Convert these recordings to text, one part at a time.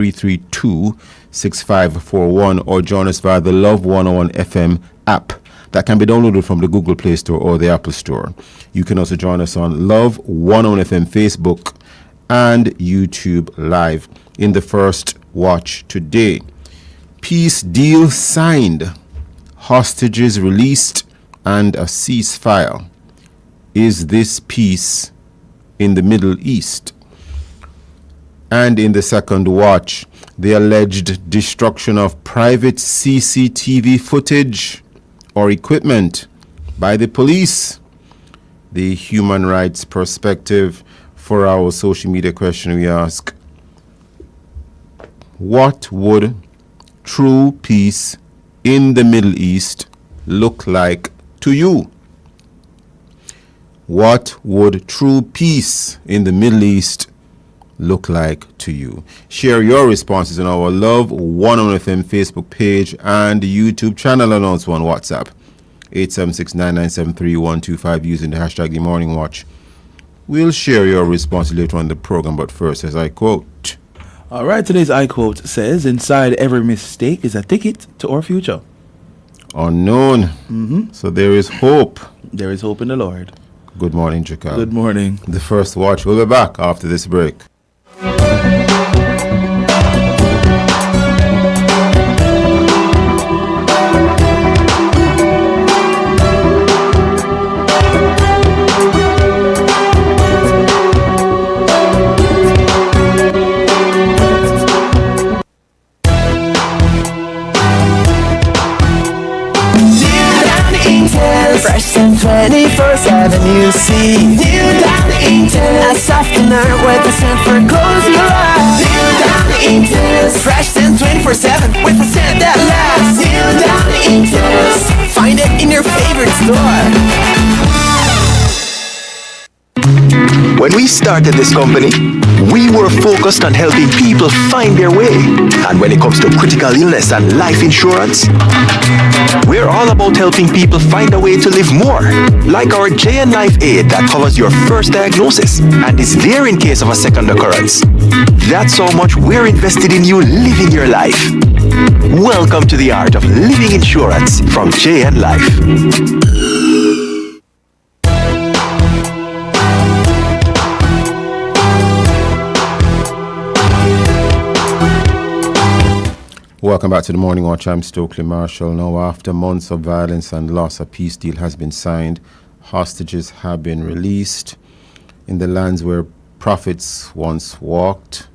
332-6541 or join us via the Love 101 FM app that can be downloaded from the Google Play Store or the Apple Store. You can also join us on Love 101 FM Facebook and YouTube Live. In the first watch today, peace deal signed, hostages released, and a ceasefire. Is this peace in the Middle East? And in the second watch, the alleged destruction of private CCTV footage or equipment by the police. The human rights perspective. For our social media question, we ask, what would true peace in the Middle East look like to you? What would true peace in the Middle East look like to you? Share your responses on our Love 101 FM Facebook page and YouTube channel, and also on WhatsApp 876-997-3125 using the hashtag The Morning Watch. We'll share your response later on in the program, but first, as I quote. All right, today's I quote says, inside every mistake is a ticket to our future. Unknown. So there is hope. There is hope in the Lord. Good morning, Jacob. Good morning. The first watch will be back after this break. Fresh and 24/7 you see. New down Eaton, a softener with a scent for close your eyes. New down Eaton, fresh and 24/7 with a scent that lasts. New down Eaton, find it in your favorite store. When we started this company, we were focused on helping people find their way. And when it comes to critical illness and life insurance, we're all about helping people find a way to live more. Like our JN Life Aid that covers your first diagnosis and is there in case of a second occurrance. That's how much we're invested in you living your life. Welcome to the art of living insurance from JN Life. Welcome back to the Morning Watch. I'm Stokeley Marshall. Now, after months of violence and loss, a peace deal has been signed. Hostages have been released in the lands where prophets once walked.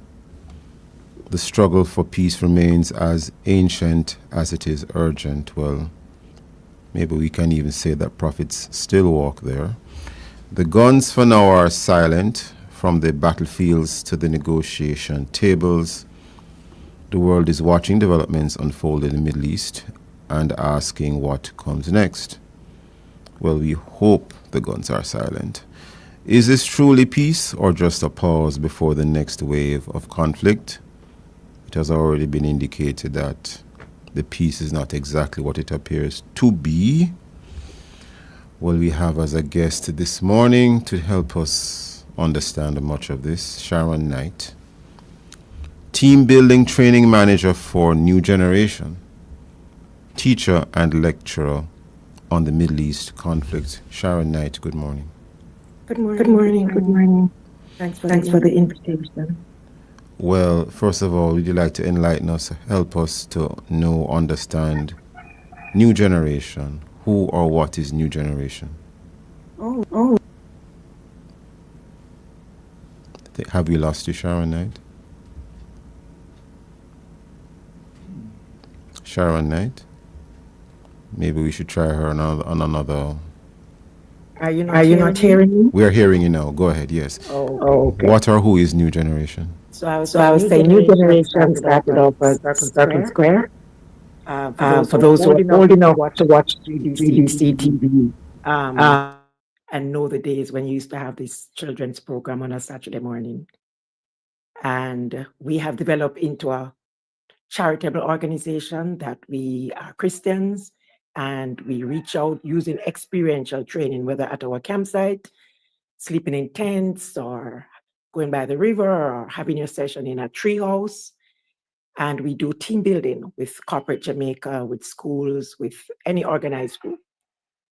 The struggle for peace remains as ancient as it is urgent. Well, maybe we can even say that prophets still walk there. The guns for now are silent, from the battlefields to the negotiation tables. The world is watching developments unfold in the Middle East and asking what comes next. Well, we hope the guns are silent. Is this truly peace or just a pause before the next wave of conflict? It has already been indicated that the peace is not exactly what it appears to be. Well, we have as a guest this morning to help us understand much of this, Sharon Knight, Team Building Training Manager for New Generation, teacher and lecturer on the Middle East conflict. Sharon Knight, good morning. Good morning. Good morning. Good morning. Thanks for the invitation. Well, first of all, would you like to enlighten us, help us to know, understand New Generation? Who or what is New Generation? Oh. Have we lost you, Sharon Knight? Sharon Knight? Maybe we should try her on another. Are you not hearing me? We are hearing you now. Go ahead, yes. Oh, okay. What or who is New Generation? So I was saying New Generation started off as Circle Square. For those who are old enough to watch 3DC TV and know the days when you used to have this children's program on a Saturday morning. And we have developed into a charitable organization that we are Christians, and we reach out using experiential training, whether at our campsite, sleeping in tents, or going by the river, or having your session in a tree house. And we do team building with corporate Jamaica, with schools, with any organized group.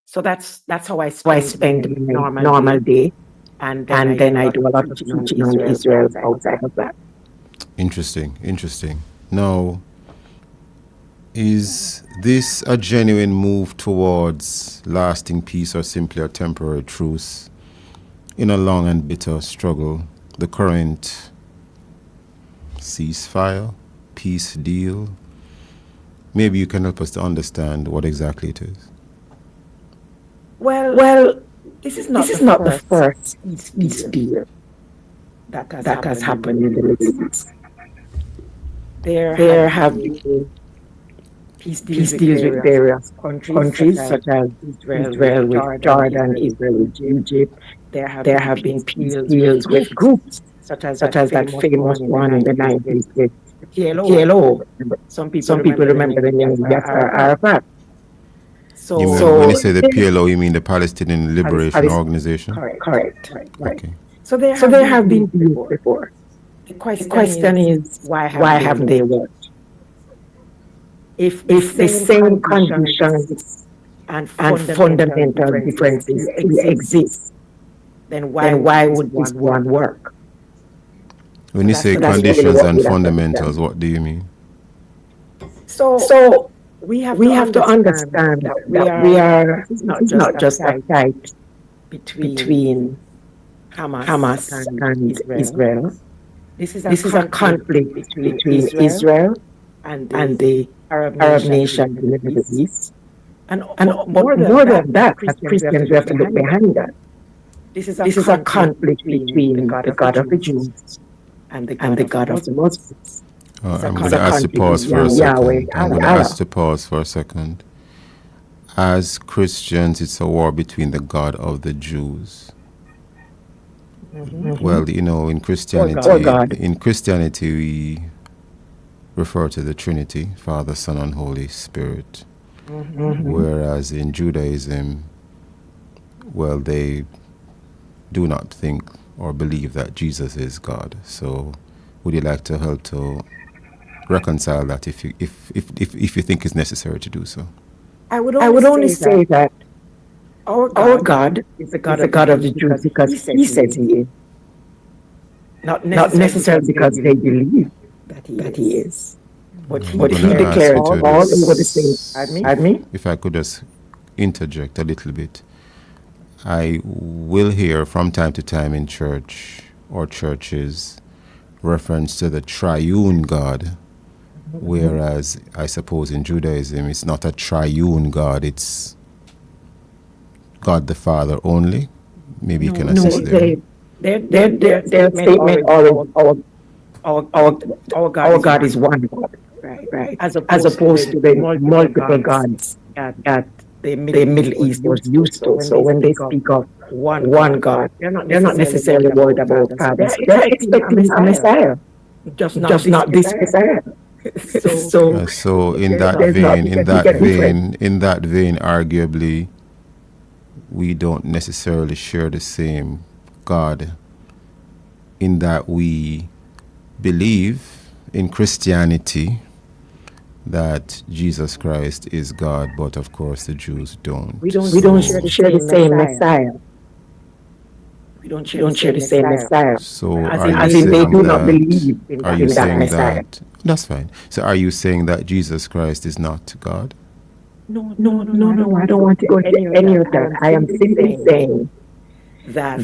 So that's how I spend my normal day. And then I do a lot of teaching on Israel outside of that. Interesting. Now, is this a genuine move towards lasting peace or simply a temporary truce in a long and bitter struggle? The current ceasefire, peace deal? Maybe you can help us to understand what exactly it is. Well, this is not the first peace deal that has happened in the Middle East. There have been peace deals with various countries such as Israel with Jordan, Israel with Egypt. There have been peace deals with groups such as that famous one in the 90s with PLO. Some people remember the name Yasser Arafat. When you say the PLO, you mean the Palestinian Liberation Organization? Correct. Okay. So there have been deals before. The question is why haven't they worked? If the same conditions and fundamental differences exist, then why would this one work? When you say conditions and fundamentals, what do you mean? So we have to understand that we are not just a fight between Hamas and Israel. This is a conflict between Israel and the Arab nations in the Middle East. And more than that, as Christians, we have to look behind that. This is a conflict between the God of the Jews and the God of the Muslims. I'm going to ask to pause for a second. As Christians, it's a war between the God of the Jews. Mm-hmm. Well, in Christianity, we refer to the Trinity, Father, Son, and Holy Spirit. Mm-hmm. Whereas in Judaism, well, they do not think or believe that Jesus is God. So, would you like to help to reconcile that if you think it's necessary to do so? I would only say that our God is the God of the Jews because He says He is. Not necessarily because they believe that He is. But He declares all over the same. Pardon me? If I could just interject a little bit. I will hear from time to time in church or churches reference to the triune God, whereas I suppose in Judaism it's not a triune God, it's God the Father only. Maybe you can assist there. Their statement, our God is one God, right? As opposed to the multiple gods that the Middle East was used to. So when they speak of one God, they're not necessarily worried about fathers. They're expecting a Messiah, just not this Messiah. So in that vein, arguably, we don't necessarily share the same God, in that we believe in Christianity that Jesus Christ is God, but of course the Jews don't. We don't share the same Messiah. We don't share the same Messiah. So as in they do not believe in that Messiah. That's fine. So are you saying that Jesus Christ is not God? No, I don't want to go into any of that. I am simply saying that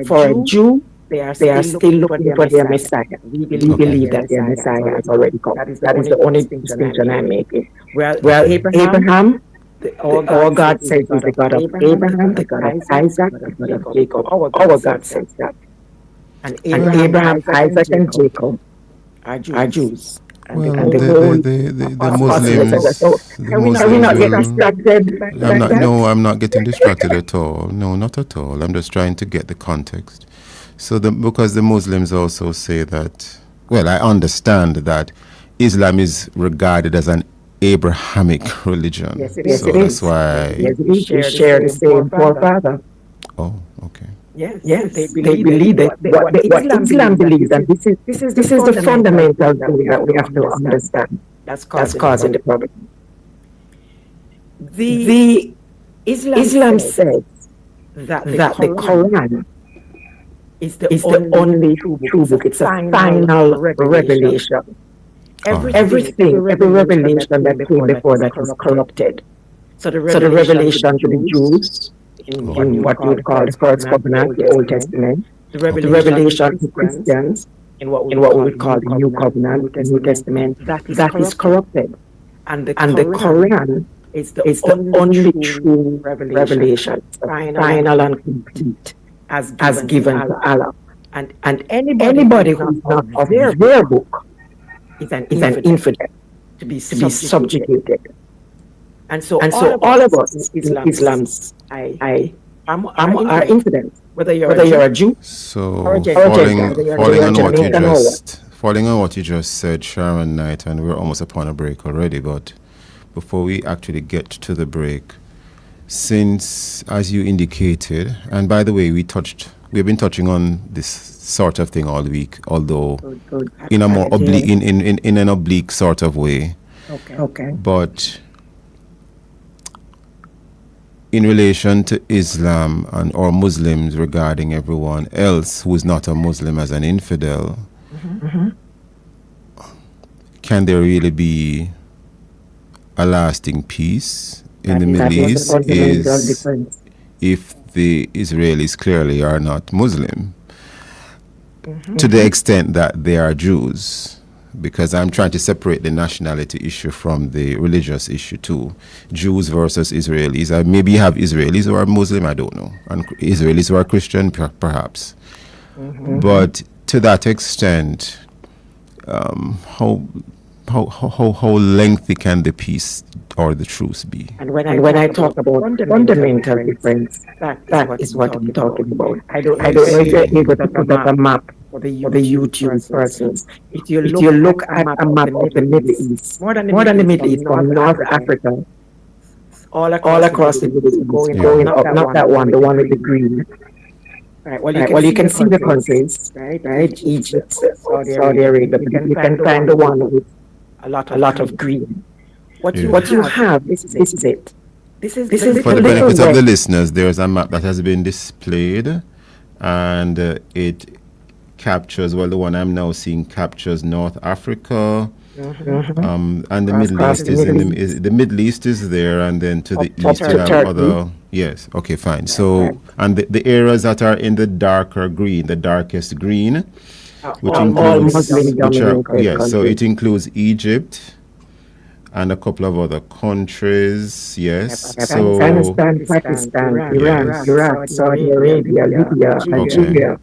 for a Jew, they are still looking for their Messiah. We believe that their Messiah has already come. That is the only distinction I'm making. Well, Abraham, our God says he's the God of Abraham, the God of Isaac, the God of Jacob. Our God says that. And Abraham, Isaac, and Jacob are Jews. The Muslims. Are we not getting distracted? I'm not getting distracted at all. No, not at all. I'm just trying to get the context. So, because the Muslims also say that, well, I understand that Islam is regarded as an Abrahamic religion. Yes, it is. So that's why. Yes, we share the same forefather. Oh, okay. Yes, they believe that what Islam believes, and this is the fundamental thing that we have to understand. That's That's causing causing the problem. problem. The Islam says that that the Quran is is the only true book. It's a final revelation. Every revelation that came before that is corrupted. So the So the revelation revelation to the Jews in what you would call the First Covenant, the Old Testament, the the revelation to Christians in what we would call the New Covenant, the New Testament, that is corrupted. And the And the Quran is is the only true revelation, final and complete, as given to Allah. And Anybody who is not of their book is an infidel, to be subjugated. And so all of us in Islam's are infidels, whether you're a Jew So or a falling Jamaican. falling on what you just said, Sharon Knight, and we're almost upon a break already, but before we actually get to the break, since, as you indicated, and by the way, we've been touching on this sort of thing all week, although in a more in an oblique sort of way. Okay. But in relation to Islam and or Muslims regarding everyone else who is not a Muslim as an infidel, can there really be a lasting peace in the Middle East is if the Israelis clearly are not Muslim to the extent that they are Jews? Because I'm trying to separate the nationality issue from the religious issue too. Jews versus Israelis. Maybe you have Israelis who are Muslim, I don't know, and Israelis who are Christian, perhaps. But to that extent, how lengthy can the peace or the truce be? And when I talk about fundamental difference, that is what I'm talking about. I don't know if you're able to put up a map for the YouTube persons. If you look at a map of the Middle East, more than the Middle East, from North Africa, all across the Middle East, going up, not that one, the one with the green. Right. Well, you can see the countries, right? Egypt, Saudi Arabia, but you can find the one with a lot of green. What you have, this is it. This is For the benefit of the listeners, there's a map that has been displayed, and it captures, well, the one I'm now seeing captures North Africa, and the Middle East the Middle East is there, and then to the east you have other. Yes, okay, fine. So, and the areas that are in the darker green, the darkest green, which includes, so it includes Egypt and a couple of other countries, yes. So Pakistan, Iran, Iraq, Saudi Arabia, Libya, Nigeria.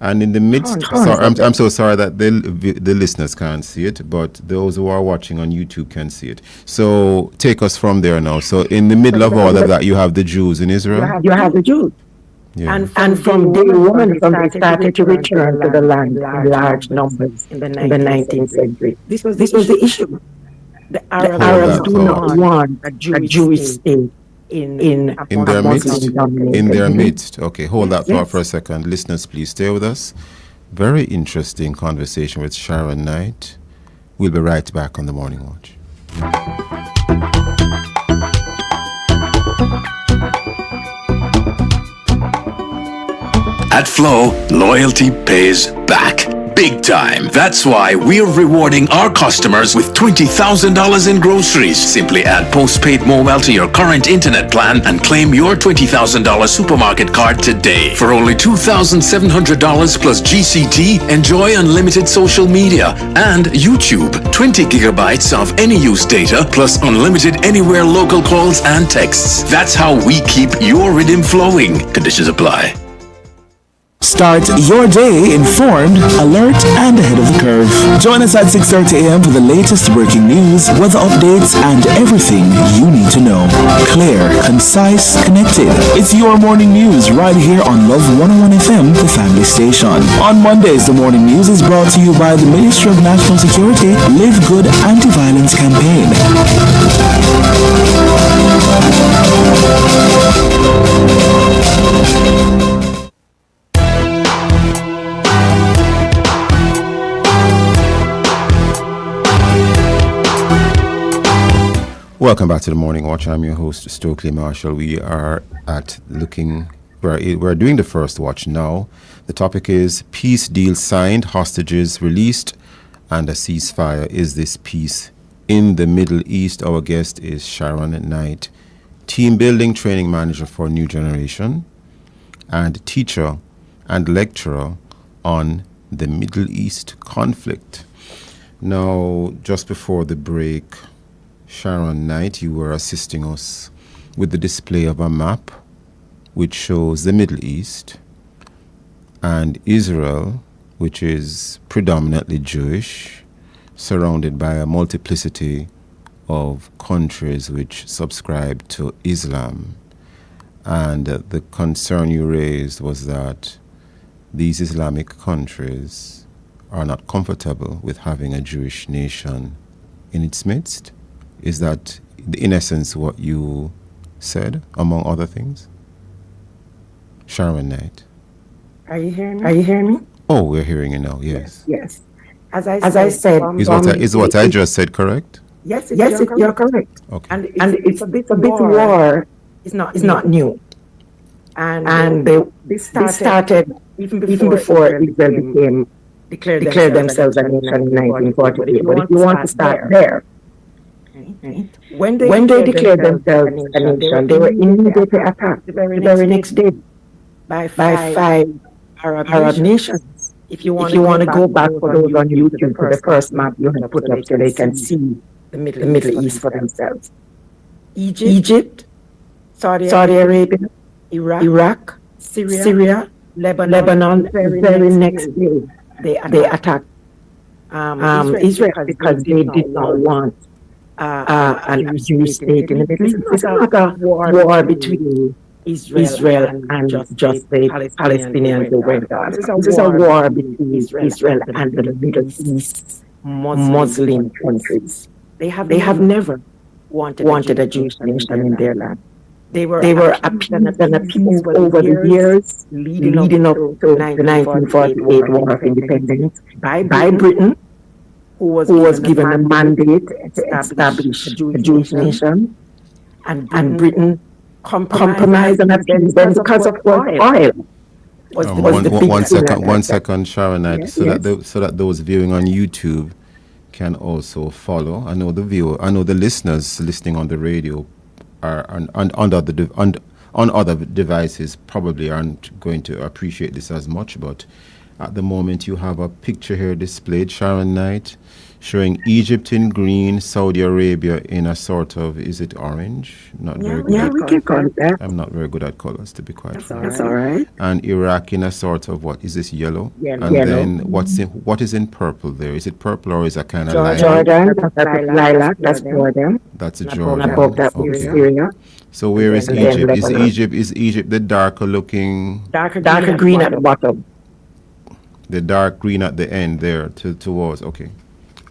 And in the midst, I'm so sorry that the listeners can't see it, but those who are watching on YouTube can see it. So take us from there now. So in the middle of all of that, you have the Jews in Israel. You have the Jews. Yeah. And from day one, they started to return to the land in large numbers in the 19th century. This was the issue. The Arabs do not want a Jewish state in their midst. In their midst. Okay, hold that thought for a second. Listeners, please stay with us. Very interesting conversation with Sharon Knight. We'll be right back on the Morning Watch. At Flow, loyalty pays back. Big time. That's why we're rewarding our customers with $20,000 in groceries. Simply add postpaid mobile to your current internet plan and claim your $20,000 supermarket card today. For only $2,700 plus GCT, enjoy unlimited social media and YouTube. 20 gigabytes of any use data plus unlimited anywhere local calls and texts. That's how we keep your rhythm flowing. Conditions apply. Start your day informed, alert, and ahead of the curve. Join us at 6:30 a.m. for the latest breaking news, weather updates, and everything you need to know. Clear, concise, connected. It's your morning news right here on Love 101 FM, the family station. On Mondays, the morning news is brought to you by the Ministry of National Security Live Good Anti-Violence Campaign. Welcome back to the Morning Watch. I'm your host, Stokeley Marshall. We are we're doing the first watch now. The topic is peace deal signed, hostages released, and a ceasefire. Is this peace in the Middle East? Our guest is Sharon Knight, team building training manager for New Generation and teacher and lecturer on the Middle East conflict. Now, just before the break, Sharon Knight, you were assisting us with the display of a map which shows the Middle East and Israel, which is predominantly Jewish, surrounded by a multiplicity of countries which subscribe to Islam. And the concern you raised was that these Islamic countries are not comfortable with having a Jewish nation in its midst. Is that, in essence, what you said, among other things? Sharon Knight. Are you hearing me? Oh, we're hearing you now, yes. Yes. As I said, Is what I just said correct? Yes, you're correct. Okay. And it's a bit war. It's not new. And they started even before Israel declared themselves a nation in 1948. But if you want to start there, when they declared themselves a nation, they were immediately attacked the very next day by five Arab nations. If you want to go back for those on YouTube to the first map you have put up so they can see the Middle East for themselves. Egypt, Saudi Arabia, Iraq, Syria, Lebanon, the very next day they attacked Israel because they did not want an Jewish state in the Middle East. It's not a war between Israel and just the Palestinians who went on. This is a war between Israel and the Middle East Muslim countries. They have never wanted a Jewish nation in their land. They were appeased over the years leading up to the 1948 War of Independence by Britain, who was given a mandate to establish a Jewish nation, and Britain compromised and appeased them because of oil. One second, Sharon Knight, Yes, so that those viewing on YouTube can also follow. I know the listeners listening on the radio are on other devices probably aren't going to appreciate this as much, but at the moment you have a picture here displayed, Sharon Knight, showing Egypt in green, Saudi Arabia in a sort of, is it orange? Not very good. We can call it that. I'm not very good at colors, to be quite frank. That's all right. And Iraq in a sort of, what is this, yellow? Yellow. And then what is in purple there? Is it purple or is it kind of lilac? Jordan, that's lilac, that's Jordan. That's a Jordan. Above that Okay. Syria. So where is And then Egypt? Lebanon. Is Egypt the darker looking, Darker green at the bottom. the dark green at the end there towards? Okay,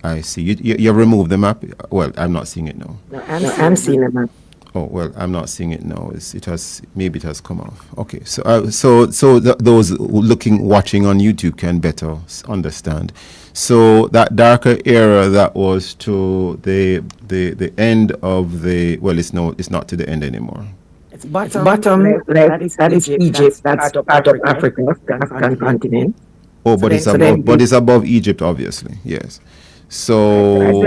I see. You removed the map. Well, I'm not seeing it now. No, I'm seeing it, man. Oh well, I'm not seeing it now. It has come off. Okay, so those watching on YouTube can better understand. So that darker area that was to the end of the, well, it's not to the end anymore. It's bottom left, that is Egypt, that's part of Africa, the African continent. Oh, but it's above Egypt, obviously. Yes. So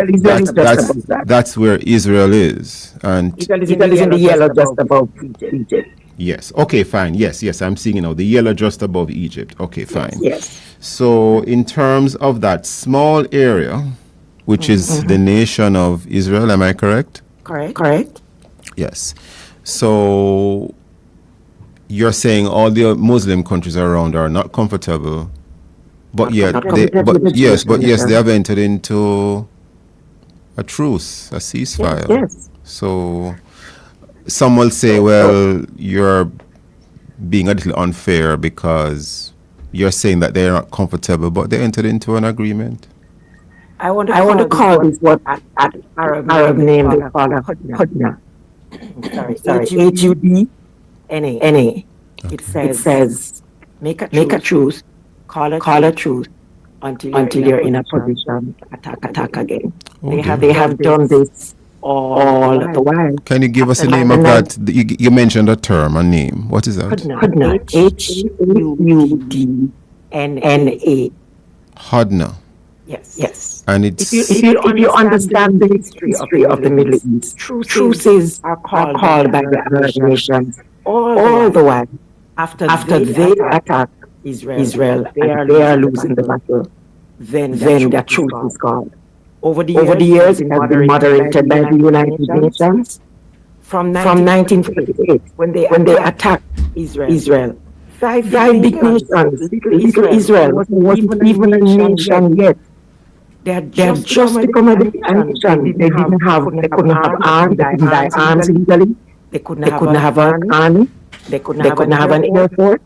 that's where Israel is, and Israel is in the yellow just above Egypt. yes. Okay, fine. Yes, I'm seeing it now. The yellow just above Egypt. Okay, fine. Yes. So in terms of that small area, which is the nation of Israel, am I correct? Correct. Yes. So you're saying all the Muslim countries around are not comfortable, but yet they have entered into a truce, a ceasefire. Yes. So some will say, well, you're being a little unfair because you're saying that they're not comfortable, but they entered into an agreement. I want to call this what Arab name they call Hudna. Sorry, H-U-D-N-A. It says make a truce, call a truce until you're in a position to attack again. Okay. They have done this all the while. Can you give us the name of that? You mentioned a term, a name. What is that? Hudna. H-U-D-N-A. Hudna. Yes. And it's If you understand the history of the Middle East, truces are called by the Arab nations all the while. After they attack Israel and they are losing the battle, then the truce is called. Over the years, it has been moderated by the United Nations. From 1948, when they attacked Israel, five big nations, little Israel wasn't even a nation yet. They had just become a nation. They couldn't have arms. They couldn't buy arms legally. They couldn't have an army. They couldn't have an air force.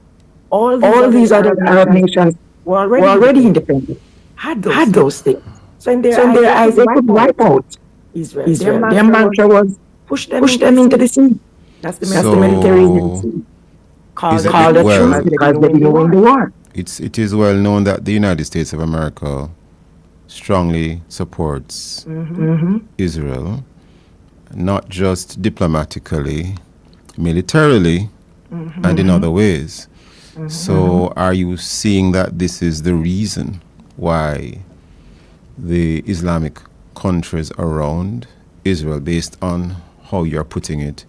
All these other Arab nations were already independent. Had those things. So in their eyes, they could wipe out Israel. Their mantra was push them into the sea. That's the Mediterranean Sea. Called the truce because they didn't win the war. It is well known that the United States of America strongly supports Israel, not just diplomatically, militarily, and in other ways. So are you seeing that this is the reason why the Islamic countries around Israel, based on how you're putting it,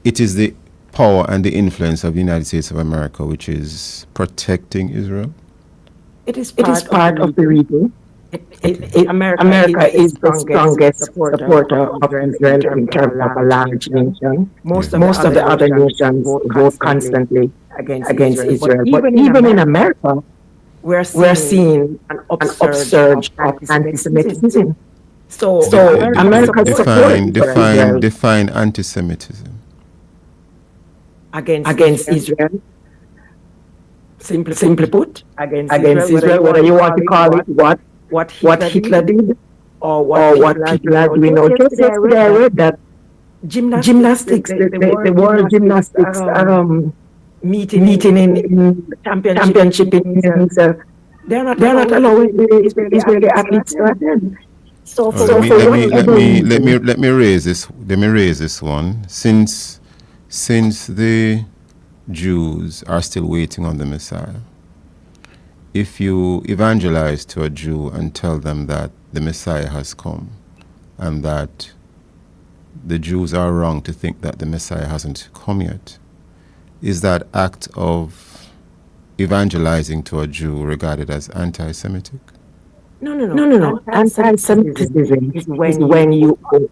it is the power and the influence of the United States of America which is protecting Israel? It is part of the reason. America is the strongest supporter of Israel in terms of a large nation. Most of the other nations vote constantly against Israel. But even in America, we're seeing an upsurge of anti-Semitism. So America define anti-Semitism against Israel. Simply put, against Israel, whether you want to call it what Hitler did or what people are doing now. Just yesterday I read that gymnastics, the world gymnastics meeting in championship in they're not allowing the Israeli athletes to attend. Let me raise this one. Since the Jews are still waiting on the Messiah, if you evangelize to a Jew and tell them that the Messiah has come and that the Jews are wrong to think that the Messiah hasn't come yet, is that act of evangelizing to a Jew regarded as anti-Semitic? No. Anti-Semitism is when you go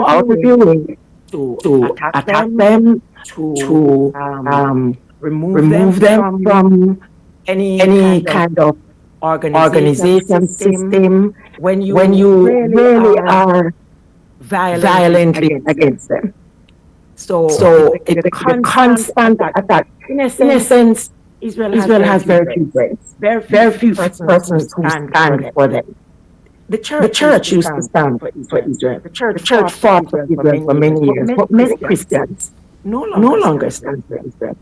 out of your way to attack them, to remove them from any kind of organization system. When you really are violently against them. So it's a constant attack. In a sense, Israel has very few friends, very few persons who stand for them. The church used to stand for Israel. The church fought for Israel for many years, but many Christians no longer stand for Israel.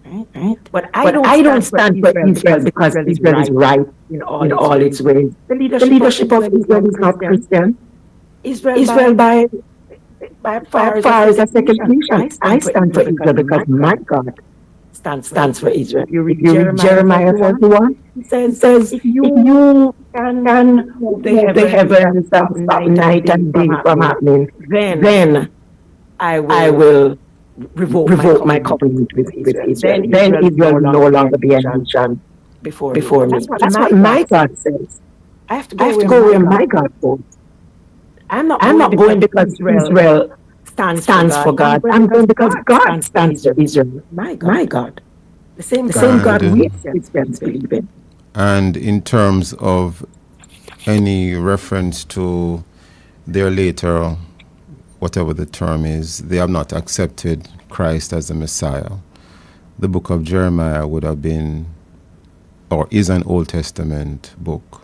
Right? But I don't stand for Israel because Israel is right in all its ways. The leadership of Israel is not Christian. Israel by far is a second nation. I stand for Israel because my God stands for Israel. You read Jeremiah 31. It says, if you can move the heavens stop night and day from happening, then I will revoke my covenant with Israel. Then Israel will no longer be a nation before me. That's what my God says. I have to go where my God goes. I'm not going because Israel stands for God. I'm going because God stands for Israel. My God. The same God we Christians believe in. And in terms of any reference to their later, whatever the term is, they have not accepted Christ as the Messiah. The book of Jeremiah would have been, or is an Old Testament book.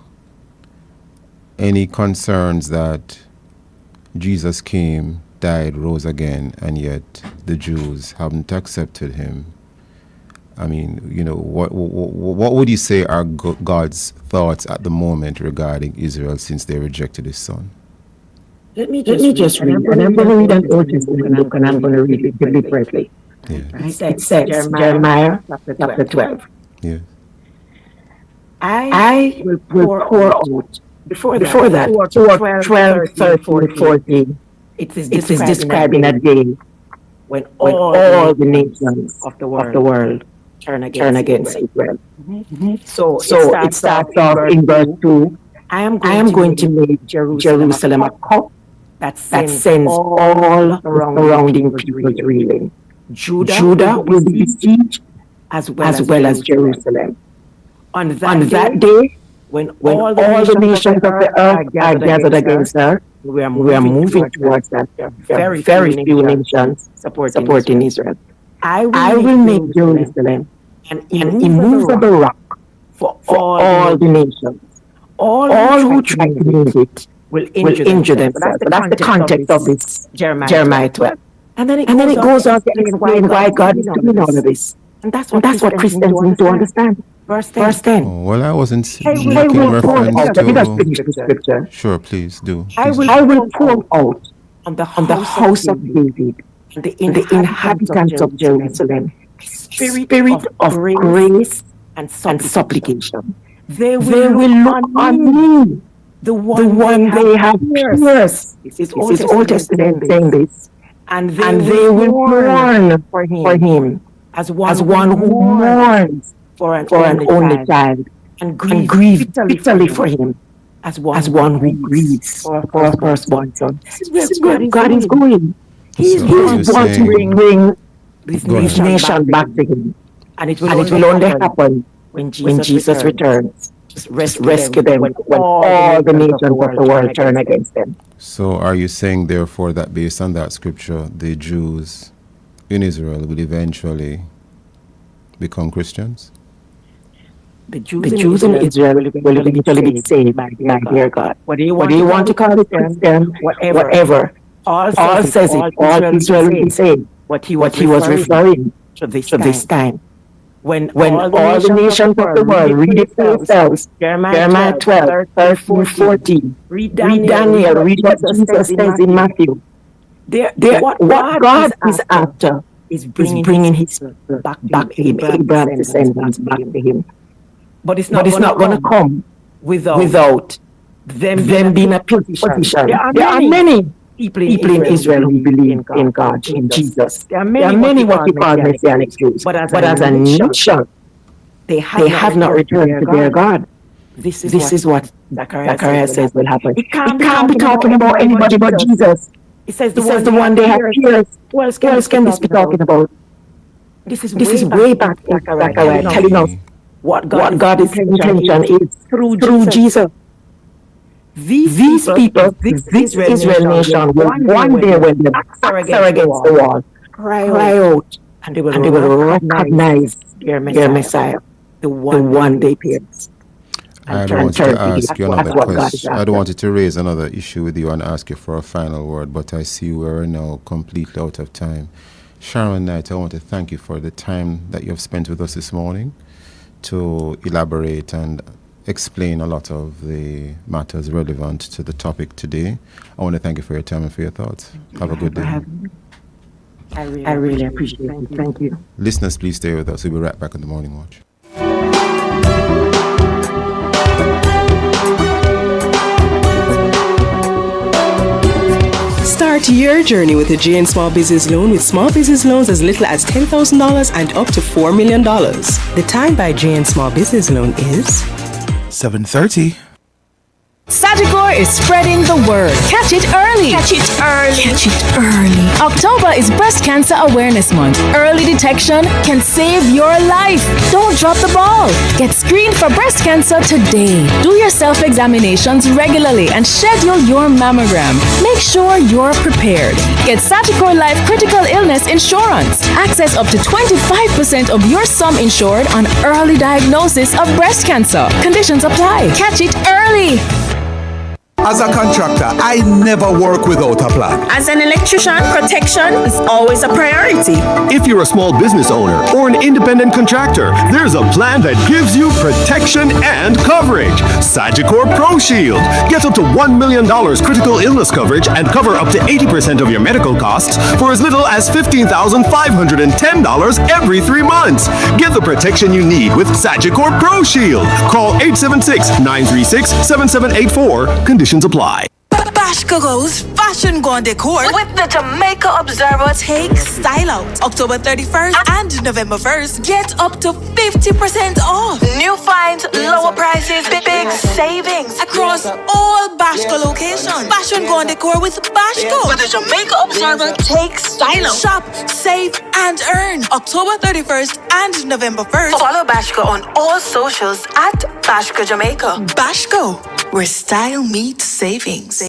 Any concerns that Jesus came, died, rose again, and yet the Jews haven't accepted him? I mean, what would you say are God's thoughts at the moment regarding Israel since they rejected his son? Let me just read, and I'm going to read an Old Testament book, and I'm going to read it deliberately. Yeah. It says, Jeremiah chapter 12. Yeah. I will pour out, before that, 12, 13, 14. It is describing a day when all the nations of the world turn against Israel. So it starts off in verse 2. I am going to make Jerusalem a cup that sends all surrounding people reeling. Judah will be besieged as well as Jerusalem. On that day, when all the nations of the earth are gathered against her, we are moving towards that. Very few nations supporting Israel. I will make Jerusalem an immovable rock for all the nations. All who try to move it will injure themselves. So that's the context of this Jeremiah 12. And then it goes on to explain why God is doing all of this. And that's what Christians need to understand. Verse 10. Oh, well, I wasn't making reference to... scripture. Sure, please do. I will pour out on the house of David and the inhabitants of Jerusalem spirit of grace and supplication. They will look on me, the one they have pierced. This is Old Testament saying this. And they will mourn for him as one who mourns for an only child, and grieve bitterly for him as one who grieves for a firstborn son. This is where God is going. He's going to bring this nation back to him. And it will only happen when Jesus returns. Just rescue them when all the nations of the world turn against them. So are you saying, therefore, that based on that scripture, the Jews in Israel will eventually become Christians? The Jews in Israel will eventually be saved by their God. What do you want to call it, Christian? Whatever. All says it. All Israel will be saved. What he was referring to this time. When all the nations of the world read it for themselves, Jeremiah 12, 13, 14, read Daniel, read what Jesus says in Matthew. What God is after is bringing his back to him, Abraham's descendants back to him. But it's not going to come without them being a position. There are many people in Israel who believe in God, in Jesus. There are many what we call Messianic Jews. But as a nation, they have not returned to their God. This is what Zechariah says will happen. It can't be talking about anybody but Jesus. It says the one they have pierced. Who else can this be talking about? This is way back in Zechariah telling us what God's intention is through Jesus. These people, this Israel nation, will one day when their backs are against the wall, cry out, and they will recognize their Messiah, the one they pierced. I don't want to ask you another question. I don't want to raise another issue with you and ask you for a final word, but I see we're now completely out of time. Sharon Knight, I want to thank you for the time that you have spent with us this morning to elaborate and explain a lot of the matters relevant to the topic today. I want to thank you for your time and for your thoughts. Have a good day. I really appreciate it. Thank you. Listeners, please stay with us. We'll be right back on the Morning Watch. Start your journey with a JN Small Business Loan with small business loans as little as $10,000 and up to $4 million. The time by JN Small Business Loan is 7:30. Sagicor is spreading the word. Catch it early. Catch it early. Catch it early. October is Breast Cancer Awareness Month. Early detection can save your life. Don't drop the ball. Get screened for breast cancer today. Do your self-examinations regularly and schedule your mammogram. Make sure you're prepared. Get Sagicor Life Critical Illness Insurance. Access up to 25% of your sum insured on early diagnosis of breast cancer. Conditions apply. Catch it early. As a contractor, I never work without a plan. As an electrician, protection is always a priority. If you're a small business owner or an independent contractor, there's a plan that gives you protection and coverage. Sagicor Pro Shield. Get up to $1 million critical illness coverage and cover up to 80% of your medical costs for as little as $15,510 every 3 months. Get the protection you need with Sagicor Pro Shield. Call 876-936-7784. Conditions apply. Bashka goes fashion gone decor with the Jamaica Observer Take Style Out. October 31st and November 1st. Get up to 50% off. New finds, lower prices, big savings across all Bashka locations. Fashion gone decor with Bashka. With the Jamaica Observer Take Style Out. Shop, save, and earn. October 31st and November 1st. Follow Bashka on all socials at Bashka Jamaica. Bashka, where style meets savings.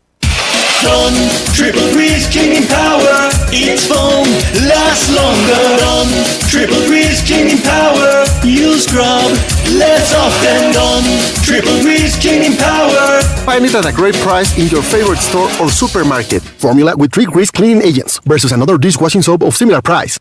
Done, triple grease cleaning power. It's foam, lasts longer. Done, triple grease cleaning power. You scrub less often. Done, triple grease cleaning power. Find it at a great price in your favorite store or supermarket. Formula with 3 grease cleaning agents versus another dishwashing soap of similar price.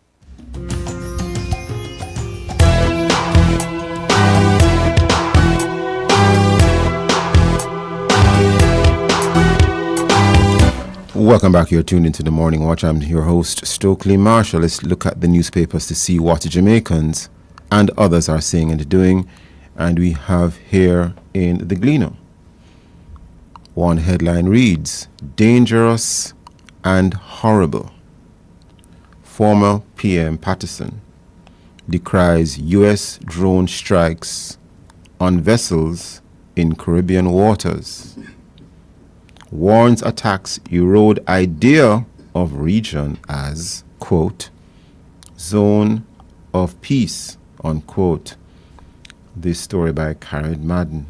Welcome back. You're tuned into the Morning Watch. I'm your host, Stokeley Marshall. Let's look at the newspapers to see what the Jamaicans and others are saying and doing. And we have here in the Gleaner. One headline reads, Dangerous and Horrible. Former PM Patterson decries U.S. drone strikes on vessels in Caribbean waters. Warns attacks erode idea of region as, quote, zone of peace, unquote. This story by Karen Madden.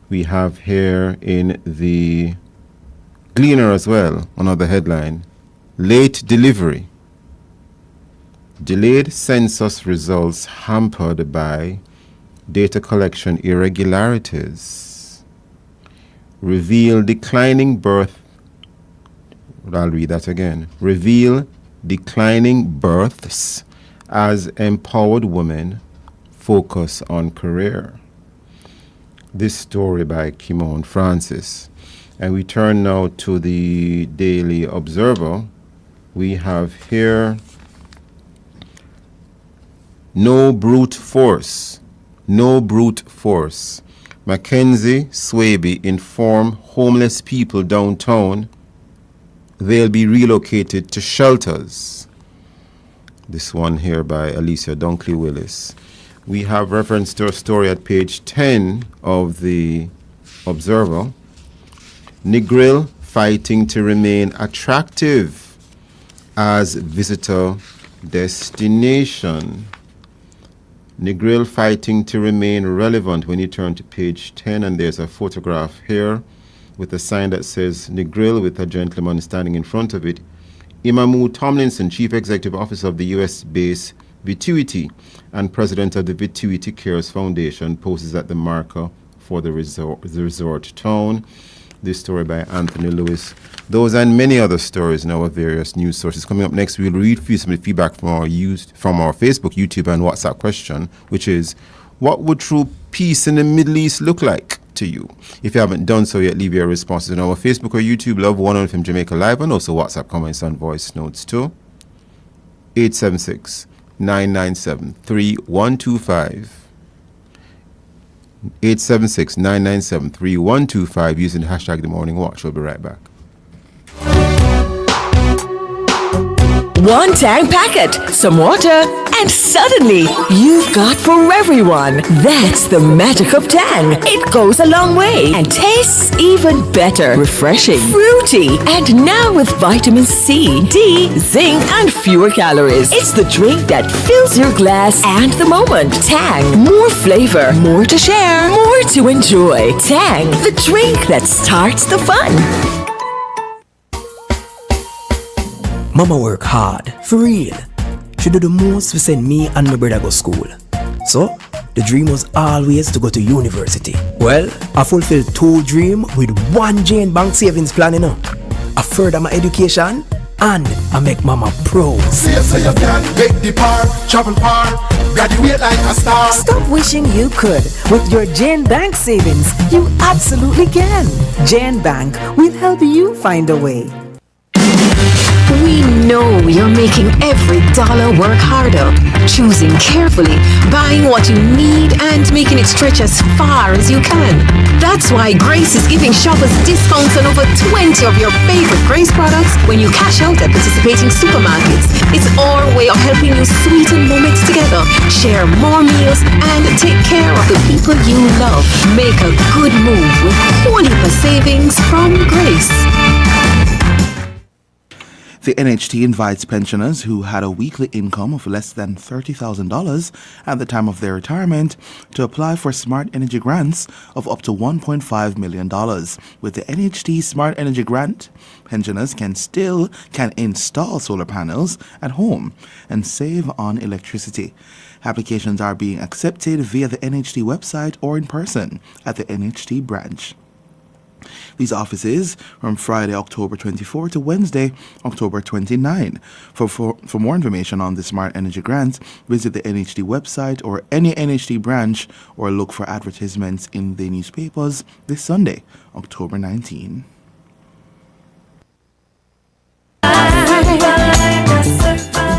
We have here in the Gleaner as well, another headline, late delivery. Delayed census results hampered by data collection irregularities. Reveal declining birth. I'll read that again. Reveal declining births as empowered women focus on career. This story by Kimon Francis. And we turn now to the Daily Observer. We have here no brute force. No brute force. Mackenzie Swaby inform homeless people downtown they'll be relocated to shelters. This one here by Alicia Dunkley Willis. We have reference to a story at page 10 of the Observer. Negril fighting to remain attractive as visitor destination. Negril fighting to remain relevant. When you turn to page 10, and there's a photograph here with a sign that says Negril with a gentleman standing in front of it. Imamu Tomlinson, Chief Executive Officer of the U.S. base Vituity and President of the Vituity Cares Foundation, poses at the marker for the resort town. This story by Anthony Lewis. Those and many other stories in our various news sources. Coming up next, we'll read some feedback from our Facebook, YouTube, and WhatsApp question, which is, what would true peace in the Middle East look like to you? If you haven't done so yet, leave your responses on our Facebook or YouTube, Love 100 from Jamaica Live, and also WhatsApp comments and voice notes too. 876-997-3125. 876-997-3125 using the hashtag The Morning Watch. We'll be right back. One tang packet, some water, and suddenly you've got for everyone. That's the magic of Tang. It goes a long way and tastes even better. Refreshing, fruity, and now with vitamin C, D, zinc, and fewer calories. It's the drink that fills your glass and the moment. Tang, more flavor, more to share, more to enjoy. Tang, the drink that starts the fun. Mama work hard, for real. She do the most to send me and my brother go school. So, The dream was always to go to university. Well, I fulfilled 2 dreams with 1 Jane Bank savings plan, you know. I further my education and I make mama proud. See so you can make the part, travel far, graduate like a star. Stop wishing you could. With your Jane Bank savings, you absolutely can. Jane Bank will help you find a way. We know you're making every dollar work harder, choosing carefully, buying what you need, and making it stretch as far as you can. That's why Grace is giving shoppers discounts on over 20 of your favorite Grace products when you cash out at participating supermarkets. It's our way of helping you sweeten moments together, share more meals, and take care of the people you love. Make a good move with Holy savings from Grace. The NHT invites pensioners who had a weekly income of less than $30,000 at the time of their retirement to apply for Smart Energy grants of up to $1.5 million. With the NHT Smart Energy grant, pensioners can install solar panels at home and save on electricity. Applications are being accepted via the NHT website or in person at the NHT branch. These offices from Friday, October 24 to Wednesday, October 29. For more information on the Smart Energy Grants, visit the NHT website or any NHT branch or look for advertisements in the newspapers this Sunday, October 19.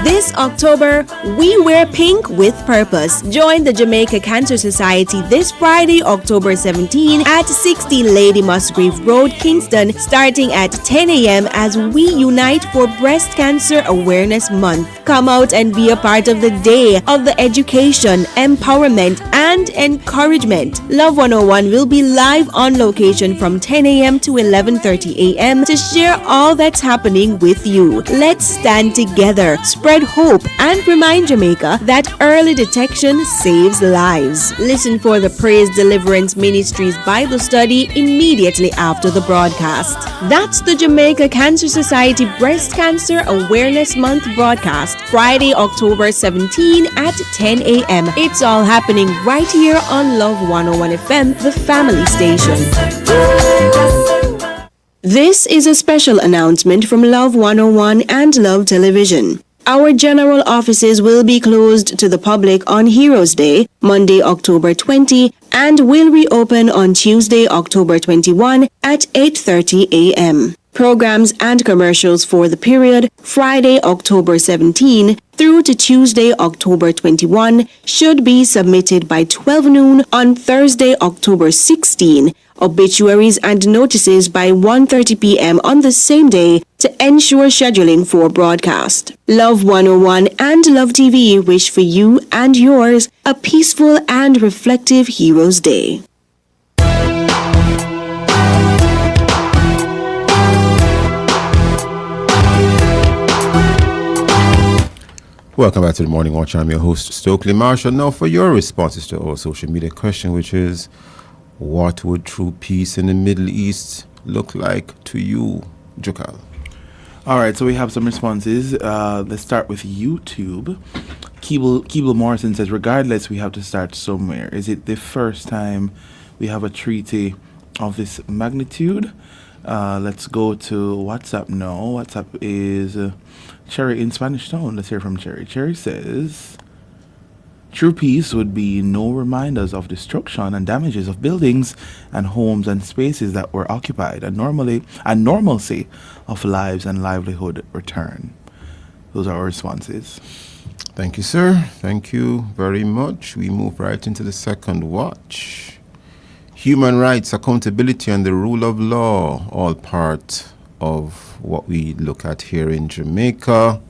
This October, we wear pink with purpose. Join the Jamaica Cancer Society this Friday, October 17 at 60 Lady Musgrave Road, Kingston, starting at 10 a.m. as we unite for Breast Cancer Awareness Month. Come out and be a part of the day of the education, empowerment, and encouragement. Love 101 will be live on location from 10 a.m. to 11:30 a.m. to share all that's happening with you. Let's stand together, spread hope, and remind Jamaica that early detection saves lives. Listen for the Praise Deliverance Ministries Bible study immediately after the broadcast. That's the Jamaica Cancer Society Breast Cancer Awareness Month broadcast, Friday, October 17 at 10 a.m. It's all happening right here on Love 101 FM, the family station. This is a special announcement from Love 101 and Love Television. Our general offices will be closed to the public on Heroes Day, Monday, October 20, and will reopen on Tuesday, October 21 at 8:30 a.m. Programs and commercials for the period Friday, October 17 through to Tuesday, October 21 should be submitted by 12 noon on Thursday, October 16. Obituaries and notices by 1:30 p.m. on the same day to ensure scheduling for broadcast. Love 101 and Love TV wish for you and yours a peaceful and reflective Heroes Day. Welcome back to the Morning Watch. I'm your host, Stokeley Marshall. Now for your responses to our social media question, which is, what would true peace in the Middle East look like to you, Jukal? All right, so we have some responses. Let's start with YouTube. Keeble Morrison says, regardless, we have to start somewhere. Is it the first time we have a treaty of this magnitude? Let's go to WhatsApp now. WhatsApp is Cherry in Spanish Town. Let's hear from Cherry. Cherry says, true peace would be no reminders of destruction and damages of buildings and homes and spaces that were occupied, and normalcy of lives and livelihood return. Those are our responses. Thank you, sir. Thank you very much. We move right into the second watch. Human rights, accountability, and the rule of law, all part of what we look at here in Jamaica.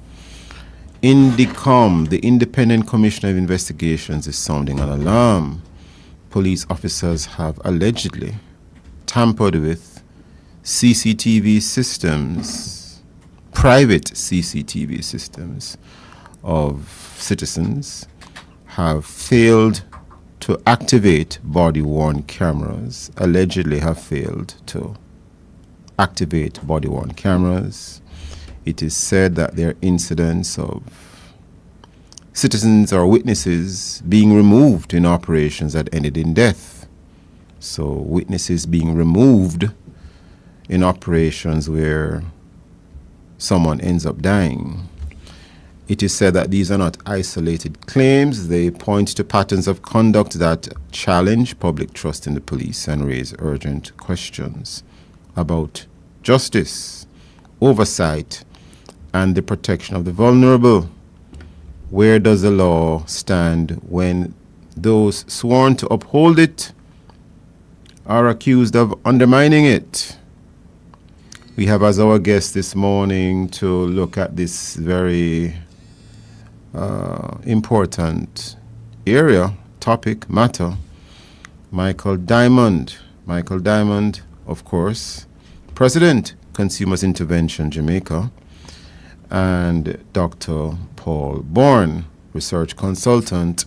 INDICOM, the Independent Commissioner of Investigations, is sounding an alarm. Police officers have allegedly tampered with CCTV systems, private CCTV systems of citizens, have failed to activate body-worn cameras, allegedly have failed to activate body-worn cameras. It is said that there are incidents of citizens or witnesses being removed in operations that ended in death. So witnesses being removed in operations where someone ends up dying. It is said that these are not isolated claims. They point to patterns of conduct that challenge public trust in the police and raise urgent questions about justice, oversight, and the protection of the vulnerable. Where does the law stand when those sworn to uphold it are accused of undermining it? We have as our guest this morning to look at this very important matter, Michael Diamond. Michael Diamond, of course, President, Consumers Intervention Jamaica, and Dr. Paul Bourne, research consultant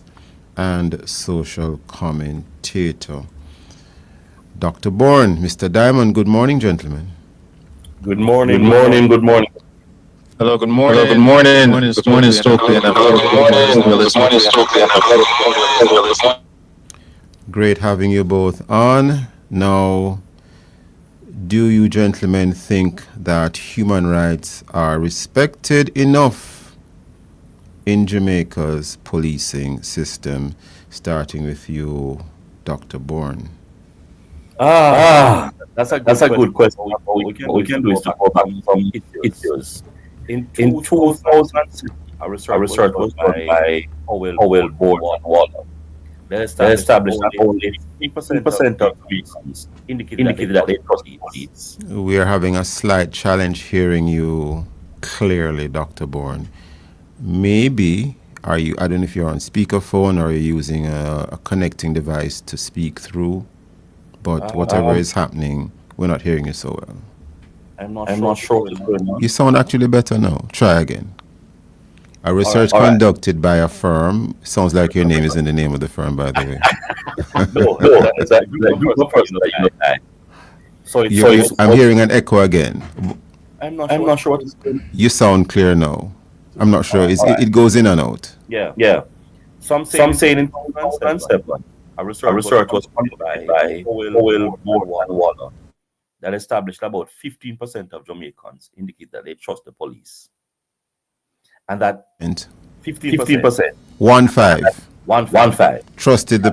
and social commentator. Dr. Bourne, Mr. Diamond, good morning, gentlemen. Good morning. Good morning. Good morning. Hello, good morning. Hello, good morning. Good morning, Stokeley. Great having you both on. Now, do you gentlemen think that human rights are respected enough in Jamaica's policing system? Starting with you, Dr. Bourne. That's a good question. What we can do is to go back some issues. In 2006, a research was done by Howell Board and Waller. They established that only 50% of Jamaicans indicated that they trust police. We are having a slight challenge hearing you clearly, Dr. Bourne. Maybe, I don't know if you're on speakerphone or you're using a connecting device to speak through, but whatever is happening, we're not hearing you so well. I'm not sure what's going on. You sound actually better now. Try again. A research conducted by a firm. Sounds like your name is in the name of the firm, by the way. No, it's a group of person that you know. I'm hearing an echo again. I'm not sure what is going on. You sound clear now. I'm not sure. It goes in and out. Yeah. Some saying in 2007, a research was conducted by Howell Board and Waller that established about 15% of Jamaicans indicate that they trust the police. And that 15%. 1-5. Trusted.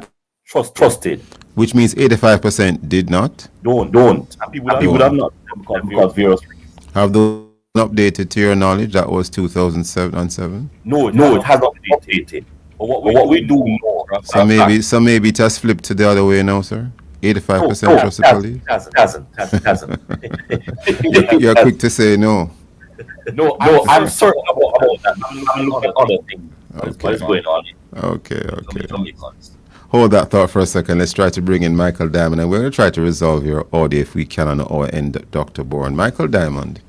Which means 85% did not. Don't. And people have not because various reasons. Have those updated to your knowledge? That was 2007. No, it has not been updated. But what we do know. So maybe it has flipped to the other way now, sir. 85% trust the police. Hasn't. You're quick to say no. No, I'm certain about that. I'm looking at other things. What is going on? Okay. Hold that thought for a second. Let's try to bring in Michael Diamond, and we're going to try to resolve your audio if we can on our end, Dr. Bourne. Michael Diamond,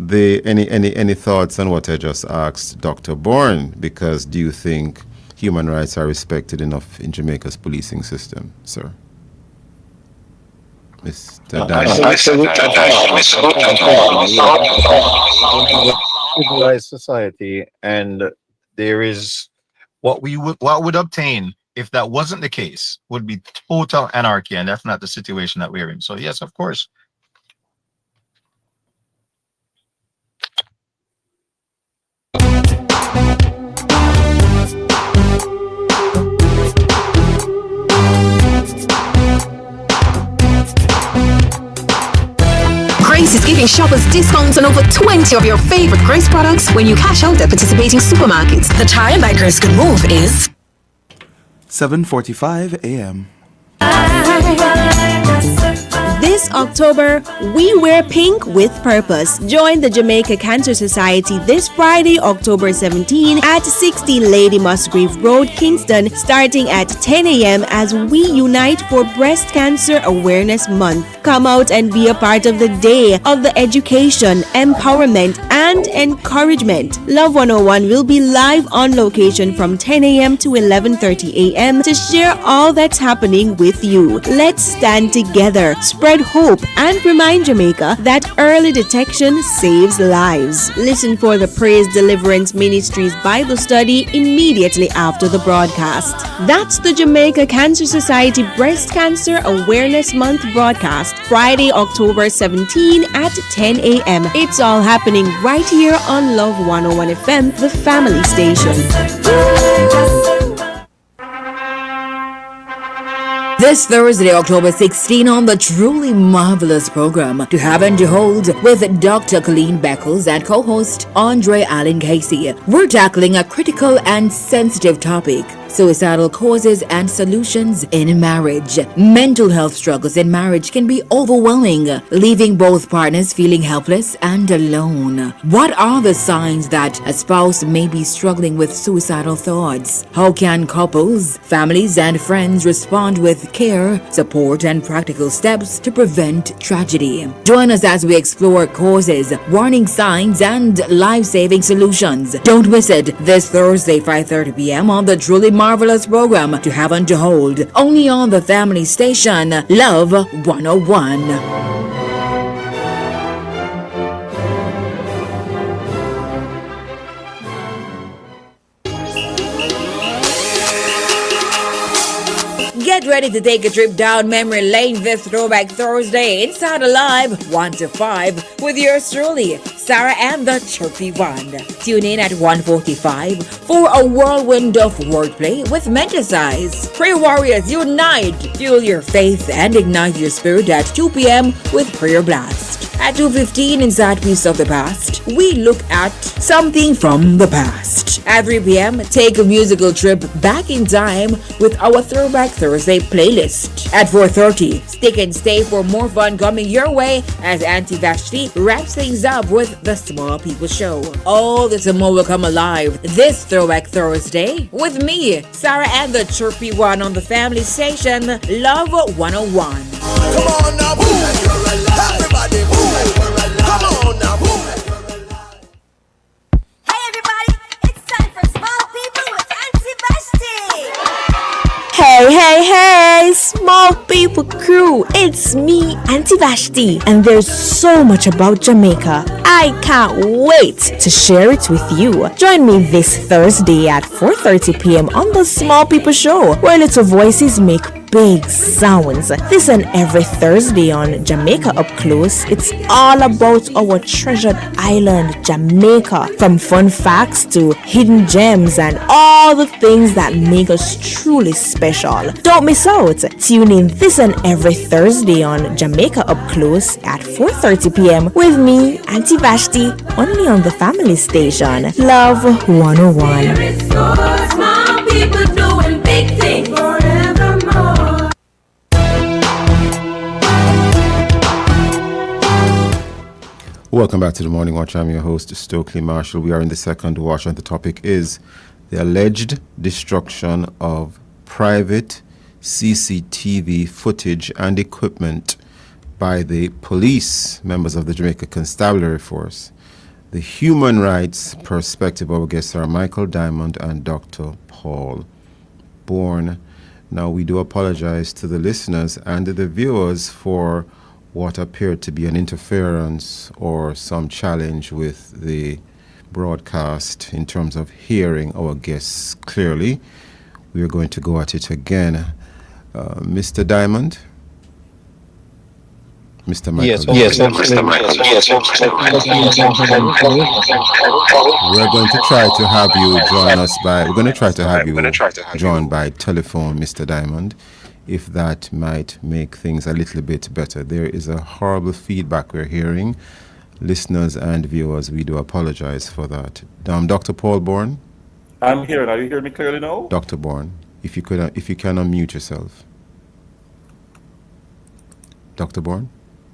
any thoughts on what I just asked Dr. Bourne? Because do you think human rights are respected enough in Jamaica's policing system, sir? Mr. Diamond. Civilized society, and there is what would obtain if that wasn't the case would be total anarchy, and that's not the situation that we're in. So yes, of course. Grace is giving shoppers discounts on over 20 of your favorite Grace products when you cash out at participating supermarkets. The time by Grace Good Move is 7:45 a.m. This October, we wear pink with purpose. Join the Jamaica Cancer Society this Friday, October 17 at 60 Lady Musgrave Road, Kingston, starting at 10 a.m. as we unite for Breast Cancer Awareness Month. Come out and be a part of the day of the education, empowerment, and encouragement. Love 101 will be live on location from 10 a.m. to 11:30 a.m. to share all that's happening with you. Let's stand together. Spread spread hope, and remind Jamaica that early detection saves lives. Listen for the Praise Deliverance Ministries Bible study immediately after the broadcast. That's the Jamaica Cancer Society Breast Cancer Awareness Month broadcast, Friday, October 17 at 10 a.m. It's all happening right here on Love 101 FM, the family station. This Thursday, October 16, on the truly marvelous program To Have and to Hold with Dr. Colleen Beckles and co-host Andre Allen Casey. We're tackling a critical and sensitive topic: suicidal causes and solutions in marriage. Mental health struggles in marriage can be overwhelming, leaving both partners feeling helpless and alone. What are the signs that a spouse may be struggling with suicidal thoughts? How can couples, families, and friends respond with care, support, and practical steps to prevent tragedy? Join us as we explore causes, warning signs, and life-saving solutions. Don't miss it this Thursday, 5:30 p.m. on the truly marvelous program To Have and to Hold, only on the family station Love 101. Get ready to take a trip down memory lane this Throwback Thursday inside Alive 1 to 5 with yours truly, Sarah and the Chirpy One. Tune in at 1:45 for a whirlwind of wordplay with Menticize. Prayer Warriors Unite! Fuel your faith and ignite your spirit at 2 p.m. with Prayer Blast. At 2:15 inside Piece of the Past, we look at something from the past. At 3 p.m., take a musical trip back in time with our Throwback Thursday playlist. At 4:30, stick and stay for more fun coming your way as Auntie Vashti wraps things up with the Small People Show. All this and more will come alive this Throwback Thursday with me, Sarah and the Chirpy One on the family station Love 101. Come on now, everybody move. Come on now, Hey everybody, it's time for Small People with Auntie Vashti. Hey, Small People crew, it's me, Auntie Vashti, and there's so much about Jamaica. I can't wait to share it with you. Join me this Thursday at 4:30 p.m. on the Small People Show, where little voices make big sounds. This and every Thursday on Jamaica Up Close, it's all about our treasured island, Jamaica. From fun facts to hidden gems and all the things that make us truly special. Don't miss out. Tune in this and every Thursday on Jamaica Up Close at 4:30 p.m. with me, Auntie Vashti, only on the family station, Love 101. Small people doing big things forevermore. Welcome back to the Morning Watch. I'm your host, Stokeley Marshall. We are in the second watch, and the topic is the alleged destruction of private CCTV footage and equipment by the police, members of the Jamaica Constabulary Force. The human rights perspective, our guests are Michael Diamond and Dr. Paul Bourne. Now, we do apologize to the listeners and the viewers for what appeared to be an interference or some challenge with the broadcast in terms of hearing our guests clearly. We are going to go at it again. Mr. Diamond? Mr. Michael? Yes, Mr. Michael. We're going to try to have you join us by, we're going to try to have you join by telephone, Mr. Diamond, if that might make things a little bit better. There is a horrible feedback we're hearing. Listeners and viewers, we do apologize for that. Dr. Paul Bourne? I'm here. Are you hearing me clearly now? Dr. Bourne, if you can unmute yourself. Dr. Bourne?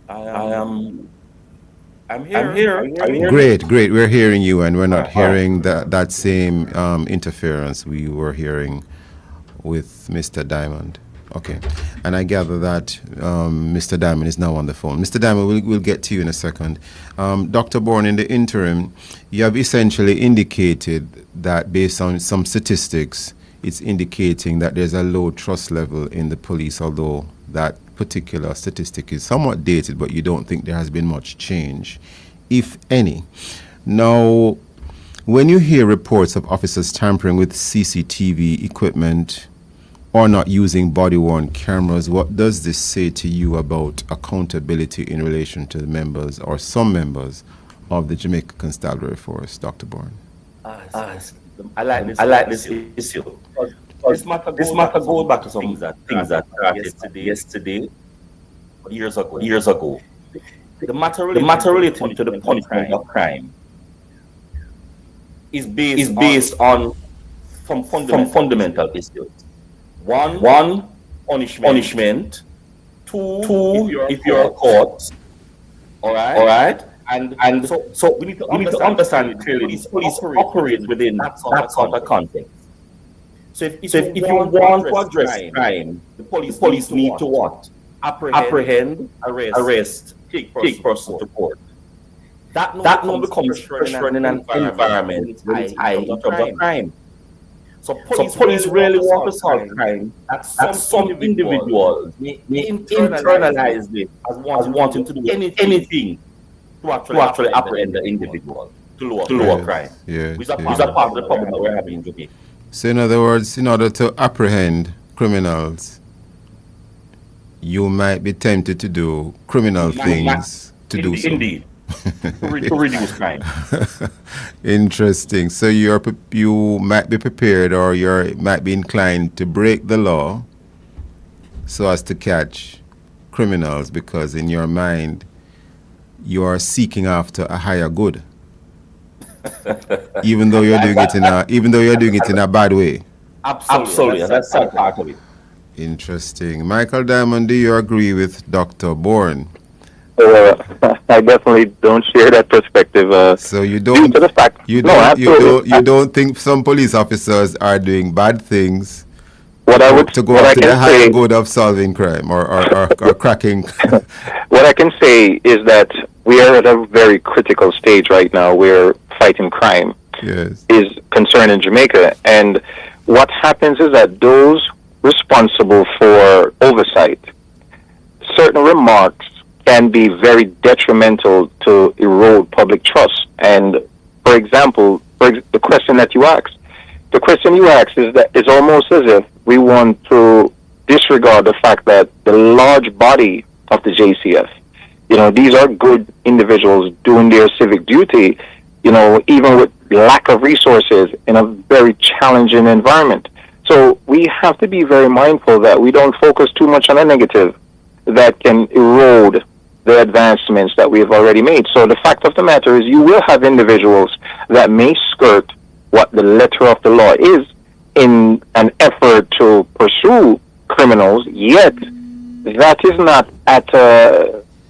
I'm here. Great. We're hearing you, and we're not hearing that same interference we were hearing with Mr. Diamond. Okay. And I gather that Mr. Diamond is now on the phone. Mr. Diamond, we'll get to you in a second. Dr. Bourne, in the interim, you have essentially indicated that based on some statistics, it's indicating that there's a low trust level in the police, although that particular statistic is somewhat dated, but you don't think there has been much change, if any. Now, when you hear reports of officers tampering with CCTV equipment or not using body-worn cameras, what does this say to you about accountability in relation to the members or some members of the Jamaica Constabulary Force, Dr. Bourne? I like this issue. This matter goes back to some things that started yesterday, years ago. The matter relating to the punishment of crime is based on some fundamental issues. One, punishment. Two, if you're caught. All right. And so we need to understand clearly police operate within that sort of context. So if you want to address crime, the police need to what? Apprehend, arrest, take person to court. That now becomes pressure in an environment that is high in terms of crime. So police really want to solve crime that some individuals may internalize it as wanting to do anything to actually apprehend the individual to lower crime. Which is a part of the problem that we're having in Jamaica. So in other words, in order to apprehend criminals, you might be tempted to do criminal things to do so. Indeed. To reduce crime. Interesting. So you might be prepared, or you might be inclined to break the law so as to catch criminals, because in your mind you are seeking after a higher good, even though you're doing it in a bad way. Absolutely. That's part of it. Interesting. Michael Diamond, do you agree with Dr. Bourne? I definitely don't share that perspective. So you don't think some police officers are doing bad things to go after the higher good of solving crime or cracking? What I can say is that we are at a very critical stage right now where fighting crime is concerned in Jamaica. And what happens is that those responsible for oversight, certain remarks can be very detrimental to erode public trust. And for example, the question you asked is almost as if we want to disregard the fact that the large body of the JCF, these are good individuals doing their civic duty, even with lack of resources in a very challenging environment. So we have to be very mindful that we don't focus too much on the negative that can erode the advancements that we have already made. So the fact of the matter is you will have individuals that may skirt what the letter of the law is in an effort to pursue criminals, yet that is not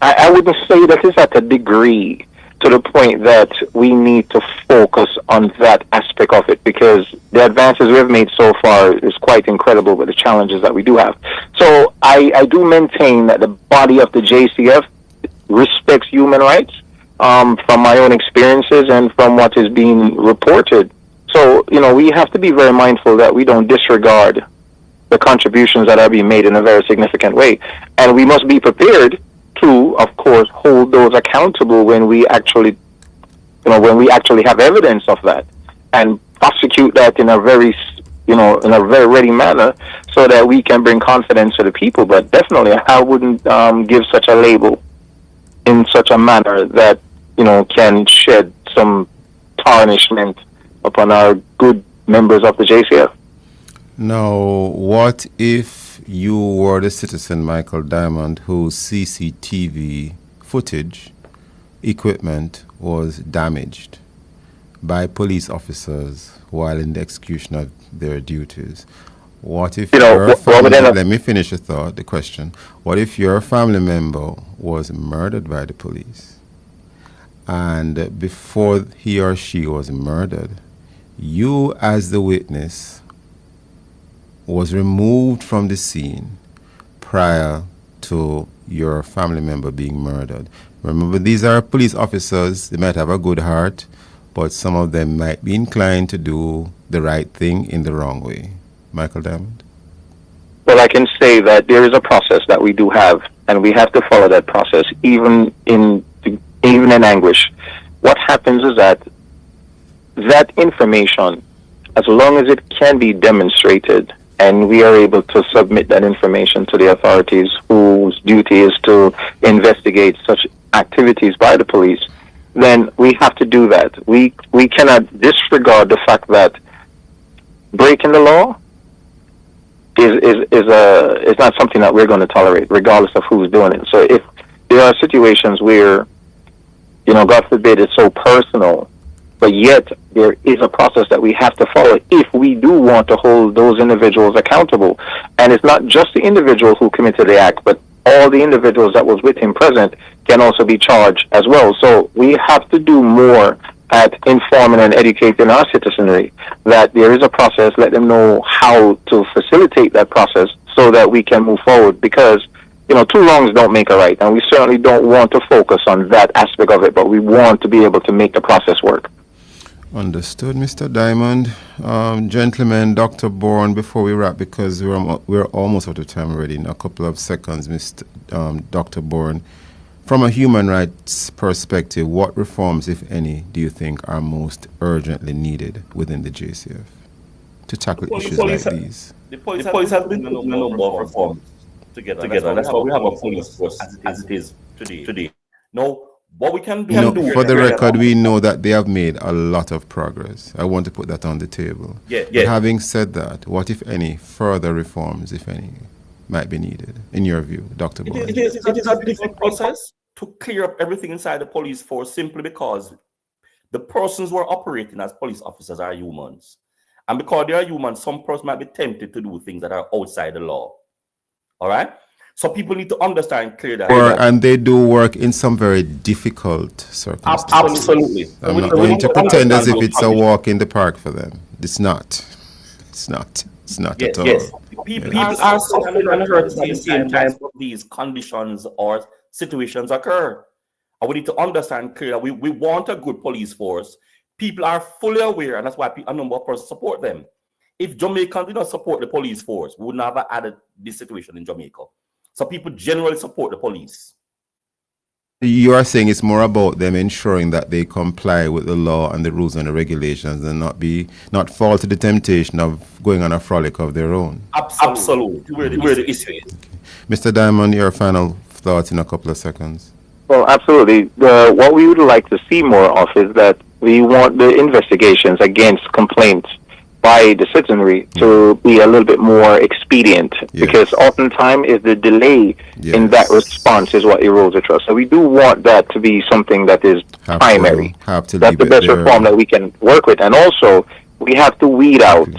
I wouldn't say that is at a degree to the point that we need to focus on that aspect of it, because the advances we have made so far is quite incredible with the challenges that we do have. So I do maintain that the body of the JCF respects human rights from my own experiences and from what is being reported. So, we have to be very mindful that we don't disregard the contributions that are being made in a very significant way. And we must be prepared to, of course, hold those accountable when we actually have evidence of that, and prosecute that in a very ready manner so that we can bring confidence to the people. But definitely, I wouldn't give such a label in such a manner that, can shed some tarnishment upon our good members of the JCF. Now, what if you were the citizen, Michael Diamond, whose CCTV footage equipment was damaged by police officers while in the execution of their duties? What if let me finish the question. What if your family member was murdered by the police, and before he or she was murdered, you as the witness was removed from the scene prior to your family member being murdered? Remember, these are police officers. They might have a good heart, but some of them might be inclined to do the right thing in the wrong way. Michael Diamond? Well, I can say that there is a process that we do have, and we have to follow that process, even in anguish. What happens is that information, as long as it can be demonstrated, and we are able to submit that information to the authorities whose duty is to investigate such activities by the police, then we have to do that. We cannot disregard the fact that breaking the law is not something that we're going to tolerate, regardless of who's doing it. So if there are situations where, God forbid, it's so personal, but yet there is a process that we have to follow if we do want to hold those individuals accountable. And it's not just the individual who committed the act, but all the individuals that was with him present can also be charged as well. So we have to do more at informing and educating our citizenry that there is a process, let them know how to facilitate that process so that we can move forward, because two wrongs don't make a right, and we certainly don't want to focus on that aspect of it, but we want to be able to make the process work. Understood, Mr. Diamond. Gentlemen, Dr. Bourne, before we wrap, because we're almost out of time already, in a couple of seconds, Dr. Bourne, from a human rights perspective, what reforms, if any, do you think are most urgently needed within the JCF to tackle issues like these? The police has been doing a number of reforms together. That's why we have a police force as it is today. Now, what we can do... for the record, we know that they have made a lot of progress. I want to put that on the table. Yeah. But having said that, what, if any, further reforms, if any, might be needed, in your view, Dr. Bourne? It is a difficult process to clear up everything inside the police force, simply because the persons who are operating as police officers are humans. And because they are humans, some persons might be tempted to do things that are outside the law. All right? So people need to understand clearly that. And they do work in some very difficult circumstances. Absolutely. I'm not going to pretend as if it's a walk in the park for them. It's not. It's not at all. Yes. People are suffering and hurting at the same time these conditions or situations occur. And we need to understand clearly that we want a good police force. People are fully aware, and that's why a number of persons support them. If Jamaicans did not support the police force, we would never have added this situation in Jamaica. So people generally support the police. You are saying it's more about them ensuring that they comply with the law and the rules and the regulations, and not fall to the temptation of going on a frolic of their own. Absolutely. Where the issue is. Okay. Mr. Diamond, your final thoughts in a couple of seconds. Well, absolutely. What we would like to see more of is that we want the investigations against complaints by the citizenry to be a little bit more expedient, because oftentimes is the delay in that response is what erodes the trust. So we do want that to be something that is primary. That's the best reform that we can work with. And also, we have to weed out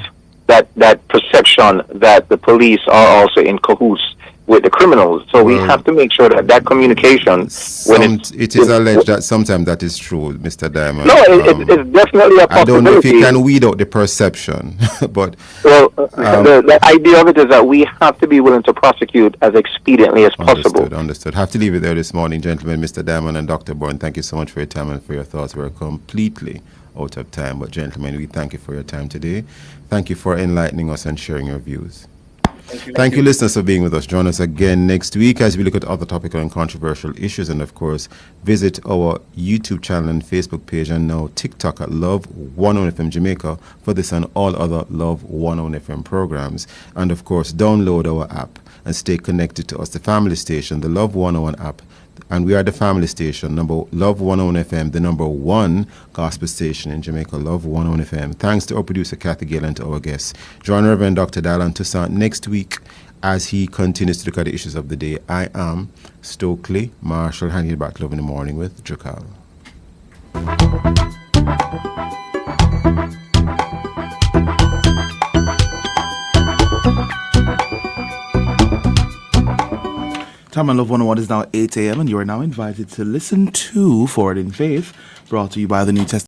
that perception that the police are also in cahoots with the criminals. So we have to make sure that communication... it is alleged that sometimes that is true, Mr. Diamond. No, it's definitely a possibility. I don't know if you can weed out the perception, but... Well, the idea of it is that we have to be willing to prosecute as expediently as possible. Understood. Have to leave it there this morning, gentlemen. Mr. Diamond and Dr. Bourne, thank you so much for your time and for your thoughts. We're completely out of time, but gentlemen, we thank you for your time today. Thank you for enlightening us and sharing your views. Thank you, listeners, for being with us. Join us again next week as we look at other topical and controversial issues. And, of course, visit our YouTube channel and Facebook page and now TikTok at Love 101 FM Jamaica for this and all other Love 101 FM programs. And, of course, download our app and stay connected to us, the family station, the Love 101 app. And we are the family station, Love 101 FM, the number one gospel station in Jamaica, Love 101 FM. Thanks to our producer, Kathy Gale, and to our guests, John Reverend Dr. Dylan Toussaint, next week as he continues to look at the issues of the day. I am Stokeley Marshall, handing you back to Love in the Morning with Drakal. Time on Love 101 is now 8 a.m. and you are now invited to listen to Forward in Faith, brought to you by the New Testament